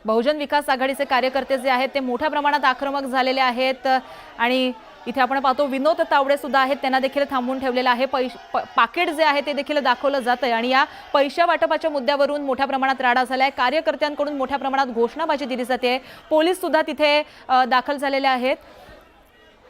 बहुजन विकास आघाडीचे कार्यकर्ते जे आहेत ते मोठ्या प्रमाणात आक्रमक झालेले आहेत आणि इथे आपण पाहतो विनोद तावडे सुद्धा आहेत, त्यांना देखील थांबवून ठेवलेलं आहे। पाकिट जे आहे ते देखील दाखवलं जातंय आणि या पैशा वाटपाच्या मुद्द्यावरून मोठ्या प्रमाणात राडा झालाय। कार्यकर्त्यांकडून मोठ्या प्रमाणात घोषणाबाजी दिली जाते। पोलीस सुद्धा तिथे दाखल झालेले आहेत।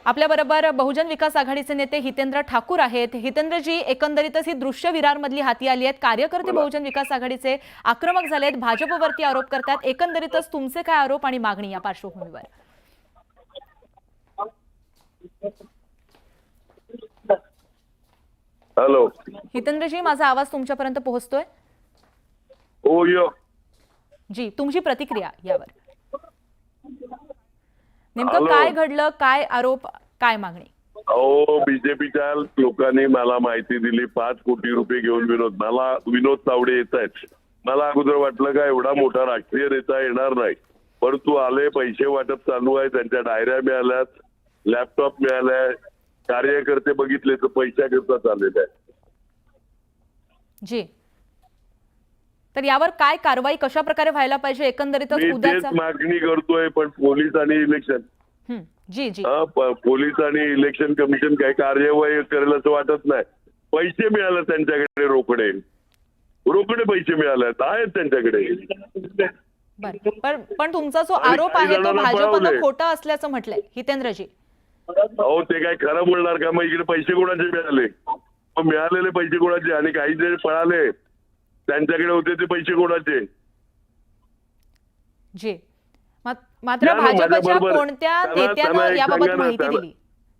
आपल्याबरोबर बहुजन विकास आघाडीचे नेते हितेंद्र ठाकूर आहेत। हितेंद्रजी, एकंदरीतच ही दृश्य विरारमधली हाती आली आहेत। कार्यकर्ते बहुजन विकास आघाडीचे आक्रमक झालेत, भाजपवरती आरोप करतात। एकंदरीतच तुमचे काय आरोप आणि मागणी या पार्श्वभूमीवर? हॅलो हितेंद्रजी, माझा आवाज तुमच्यापर्यंत पोहोचतोय? हो यो जी, तुमची प्रतिक्रिया यावर? नेमकं काय घडलं, काय आरोप, काय मागणी? बीजेपीच्या लोकांनी मला माहिती दिली 5 कोटी रुपये घेऊन विनोद तावडे येत आहेत। मला अगोदर वाटलं का एवढा मोठा राष्ट्रीय नेता येणार नाही, परंतु आले। पैसे वाटप चालू आहे, त्यांच्या डायऱ्या मिळाल्यात, लॅपटॉप मिळालाय, कार्यकर्ते बघितले तर पैसा करता चाललेला आहे। जी, तर यावर काय कारवाई कशा प्रकारे व्हायला पाहिजे एकंदरीतच उद्याचा? मागणी करतोय, पण पोलीस आणि इलेक्शन जी जी पोलीस आणि इलेक्शन कमिशन काही कार्यवाही करेल असं वाटत नाही। पैसे मिळाले त्यांच्याकडे, रोकडे पैसे मिळाले आहेत त्यांच्याकडे। पण तुमचा जो आरोप आहे तो भाजपनं खोटा असल्याचं म्हटलंय हितेंद्रजी। ते काय खरं बोलणार का? मग इकडे पैसे कोणाचे मिळाले? मग मिळालेले पैसे कोणाचे? आणि काही जे पळाले त्यांच्याकडे होते ते पैसे कोणाचे? जी, मात्र भाजपच्या कोणत्या नेत्यानं याबाबत माहिती दिली?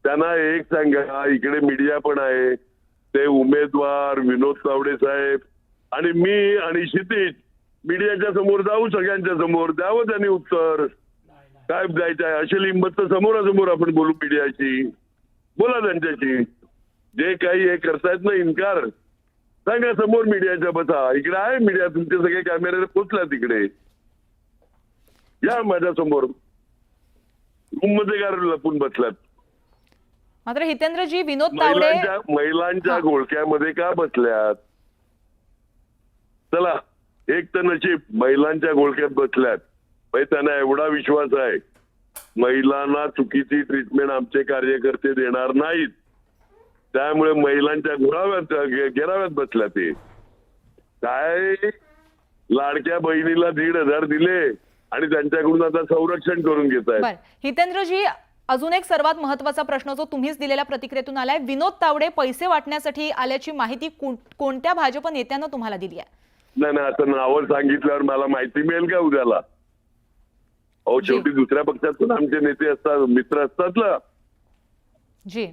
त्यांना एक सांगा, इकडे मीडिया पण आहे, ते उमेदवार विनोद तावडे साहेब आणि मी आणि क्षितिज मीडियाच्या समोर जाऊ, सगळ्यांच्या समोर द्यावं त्यांनी उत्तर। काय द्यायचं आहे? अशी लिंबत तर समोरासमोर आपण बोलू, मीडियाशी बोला, त्यांच्याशी जे काही हे करतायत ना इन्कार, सांगा समोर मीडियाच्या बसा। इकडे आहे मीडिया, तुमचे सगळे कॅमेरे पोचला तिकडे, या माझ्या समोर। रूम मध्ये काय लपून बसलात? मात्र हितेंद्रजी, विनोद तावडे महिलांच्या घोळक्यामध्ये का बसल्यात? चला, एक तर नशीब महिलांच्या घोळक्यात बसल्यात, त्यांना एवढा विश्वास आहे महिलांना चुकीची ट्रीटमेंट आमचे कार्यकर्ते देणार नाहीत, त्यामुळे महिलांच्या घेराव्यात बसल्या। ते काय लाडक्या बहिणीला 1,500 दिले आणि त्यांच्याकडून आता संरक्षण करून घेत आहेत। हितेंद्रजी, अजून एक सर्वात महत्त्वाचा प्रश्न जो तुम्हीच दिलेल्या प्रतिक्रियेतून आलाय, विनोद तावडे पैसे वाटण्यासाठी आल्याची माहिती कोणत्या भाजप नेत्यानं तुम्हाला दिली आहे? नाही, आता नावं सांगितल्यावर मला माहिती मिळेल का उद्याला? शेवटी दुसऱ्या पक्षातून आमचे नेते असतात, मित्र असतात ना। जी,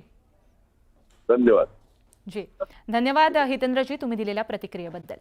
धन्यवाद। जी, धन्यवाद हितेंद्रजी, तुम्ही दिलेल्या प्रतिक्रियेबद्दल।